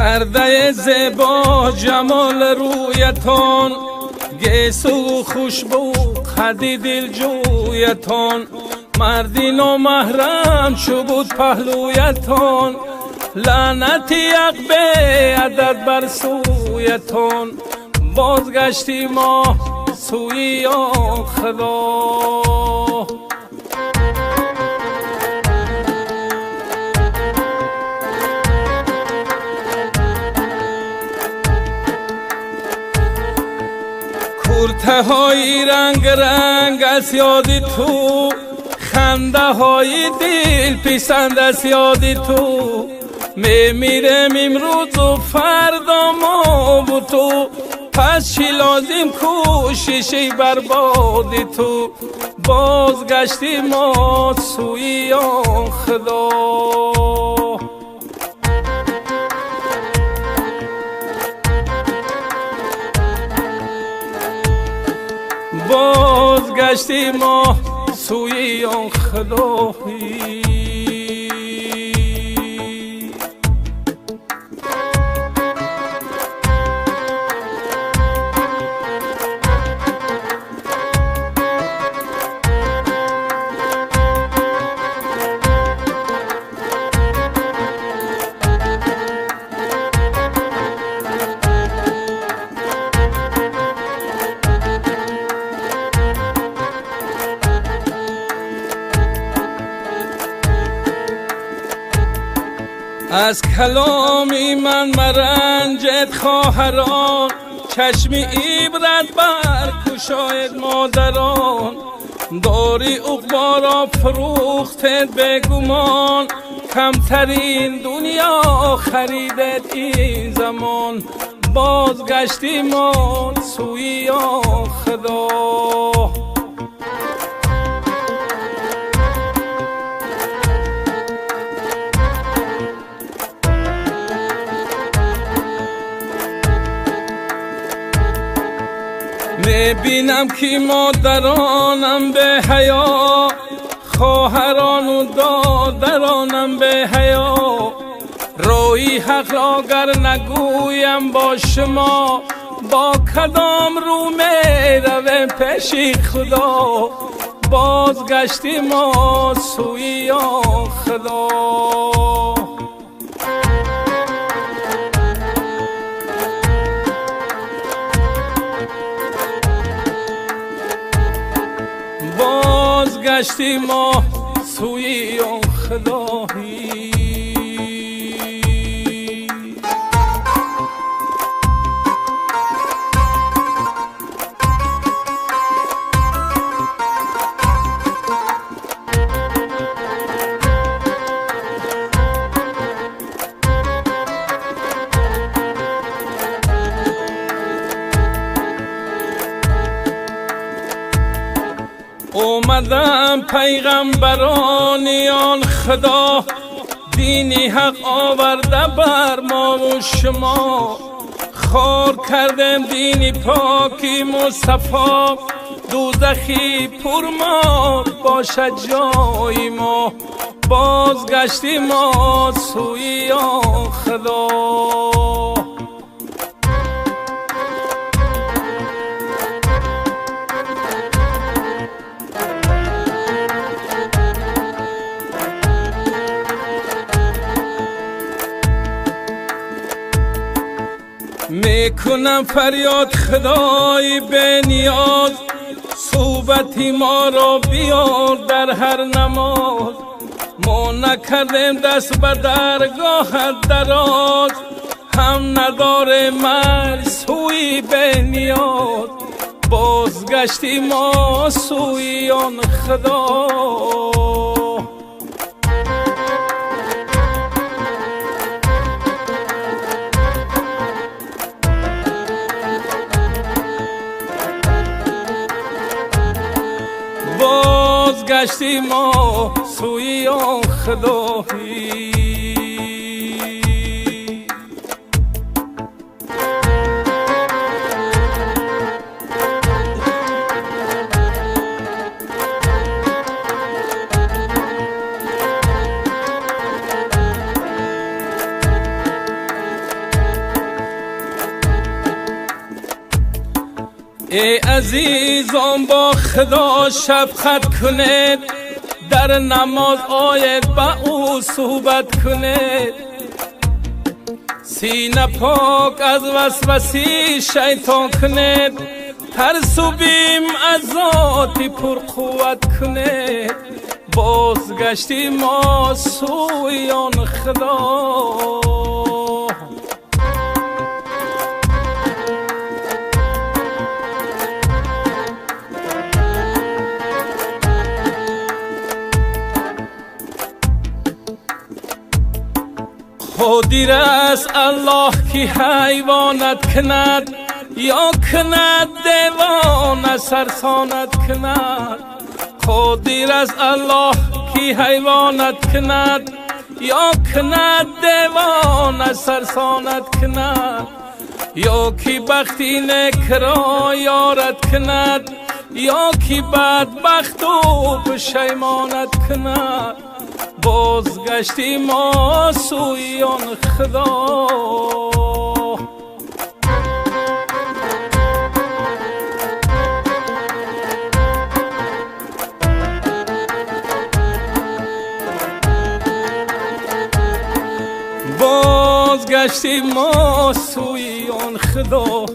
پرده زیبا جمال رویتان، گیسو خوشبو خدی دل جویتان، مردی نامحرم چو بود پهلویتان، لعنت یک به عدد بر سویتان، بازگشتی ما سوی آن خدا. کورته های رنگ رنگ از یادی تو، خنده های دل پسند از یادی تو، میمیرم امروز و فردا ما بو تو، پس چی لازم کوششی بربادی تو، بازگشتی ما سوی آن خدا. بازگشتی ما سوی آن خدایی. از کلامی من مرنجت خواهران، چشم عبرت بر کشاید مادران، داری عقبا را فروختت بگمان، کمترین دنیا خریدت این زمان، بازگشتی ما سوی آن خدا. میبینم که مادرانم به حیا، خواهران و دادرانم به حیا، روی حق را گر نگویم با شما، با کدام رو میروم پیش خدا، بازگشتی ما سوی آن خدا. بازگشتی ما سوی آن خدایی. اومدم پیغمبرانی آن خدا، دینی حق آورده بر ما و شما، خار کردم دینی پاکی مصطفی، دوزخی پرمار باشد جای ما، بازگشتی ما سوی آن خدا. میکنم فریاد خدای به نیاز، صحبتی ما را بیار در هر نماز، ما نکردیم دست به درگاهت دراز، هم نداره مرد سوی به نیاز، بازگشتی ما سوی آن خدا. بازگشتی ما سوی آن خدایی. ای عزیزان با خدا شفقت کنید، در نماز آید با او صحبت کنید. سینه پاک از وسوسه شیطان کنید، ترس و بیم از ذات پرقوت کنید. بازگشتی ما سوی آن خدا. خودیر است الله کی حیوانت کند، یا کند دیوانه سرسانت کند. خودیر است الله کی حیوانت کند، یا کند دیوانه سرسانت کند. یا کی بختی نکرا یارت کند، یا کی بدبخت و پشیمانت کند. بازگشتی ما سوی آن خدا. بازگشتی ما سوی آن خدا.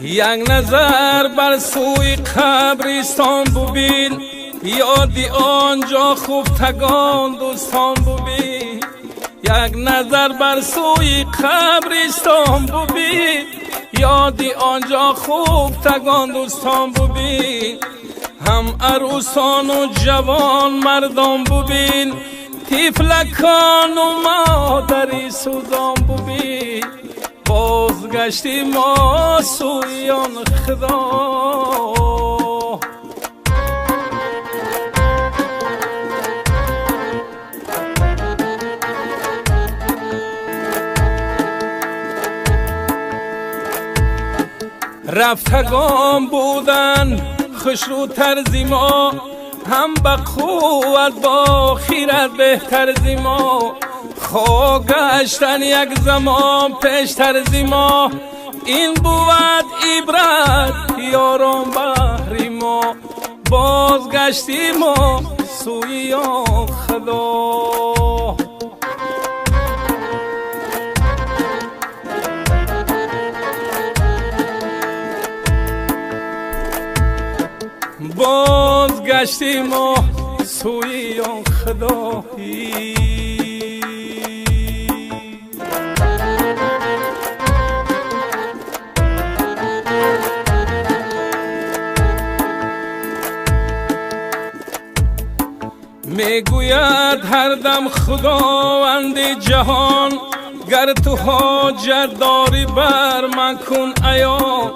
یک نظر بر سوی قبرستان ببین، یادی آنجا خوب تگان دوستان ببین. یک نظر بر سوی قبرستان ببین، یادی آنجا خوب تگان دوستان ببین. هم عروسان و جوان مردان ببین، طفلکان و مادری سوزان ببین. بازگشتی ما سوی آن خدا. رفتگان بودن خوشروتر زی ما، هم به قوت با خیرت بهتر زی ما. خواه گشتن یک زمان پیشتر زی ما، این بود عبرت یاران بهر ما. بازگشتی ما سوی آن خدا. بازگشتی ما سوی آن خدا. میگوید هر دم خداوند جهان، گر تو حاجت داری بر من کن عیان.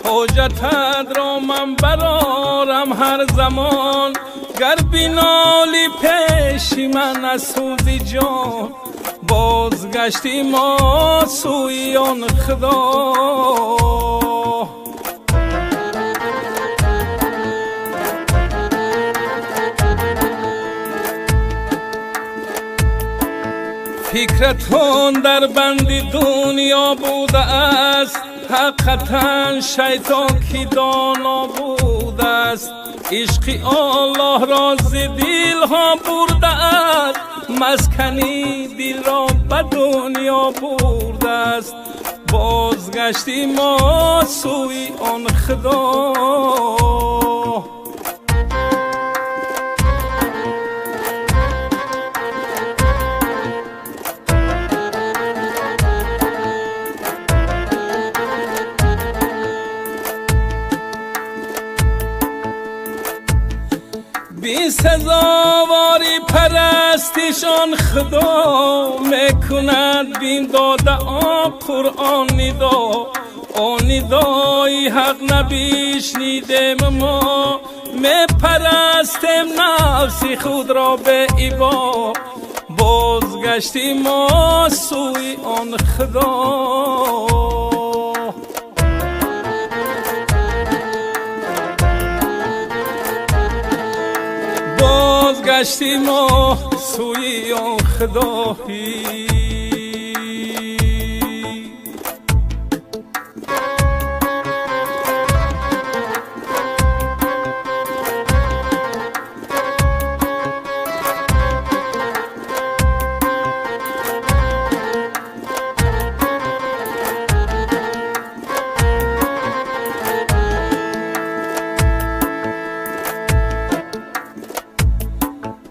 حاجتت را من برارم هر زمان، گر بینالی پیشی من نسوزی جان. بازگشتی ما سوی آن خدا. فکرتون در بندی دنیا بوده است، حقیقتا شیطان کی دانا بوده است. عشق الله را ز دل ها برده است، مسکنی دل را به دنیا برده است. بازگشتی ما سوی آن خدا. بی سزاواری پرستشان خدا، میکند بین داده آن قرآن ندا. آن ندای حق نبیشنیدیم ما، میپرستیم نفس خود را به عبا، بازگشتیم ما سوی آن خدا. بازگشتیم ما سوی آن خدایی.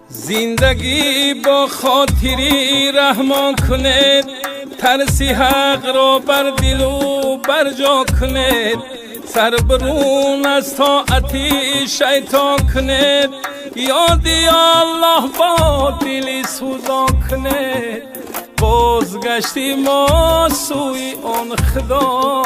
زندگی با خاطری رحمان کنید، ترسی حق را بر دل و بر جا کنید، سر برون از طاعتی شیطان کنید، یادی الله با دلی سوزان کنید، بازگشتی ما سوی آن خدا.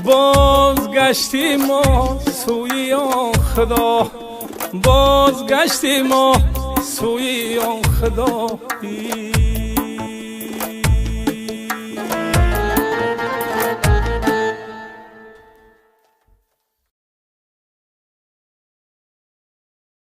بازگشتی ما سوی آن خدا، بازگشتی ما سوی آن خدا.